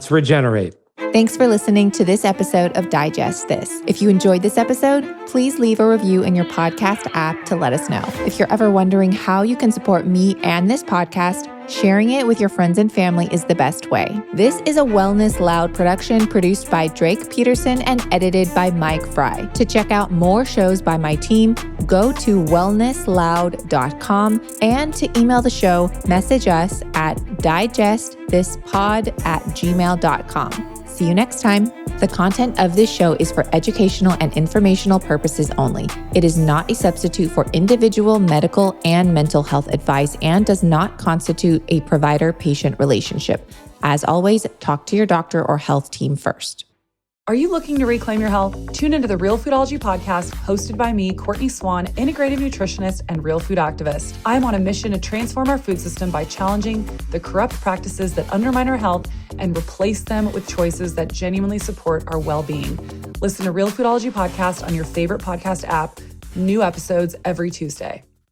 regenerate. Thanks for listening to this episode of Digest This. If you enjoyed this episode, please leave a review in your podcast app to let us know. If you're ever wondering how you can support me and this podcast, sharing it with your friends and family is the best way. This is a Wellness Loud production produced by Drake Peterson and edited by Mike Fry. To check out more shows by my team, go to wellnessloud.com, and to email the show, message us at digestthispod@gmail.com. See you next time. The content of this show is for educational and informational purposes only. It is not a substitute for individual medical and mental health advice and does not constitute a provider-patient relationship. As always, talk to your doctor or health team first. Are you looking to reclaim your health? Tune into the Real Foodology podcast, hosted by me, Courtney Swan, integrative nutritionist and real food activist. I am on a mission to transform our food system by challenging the corrupt practices that undermine our health and replace them with choices that genuinely support our well-being. Listen to Real Foodology podcast on your favorite podcast app. New episodes every Tuesday.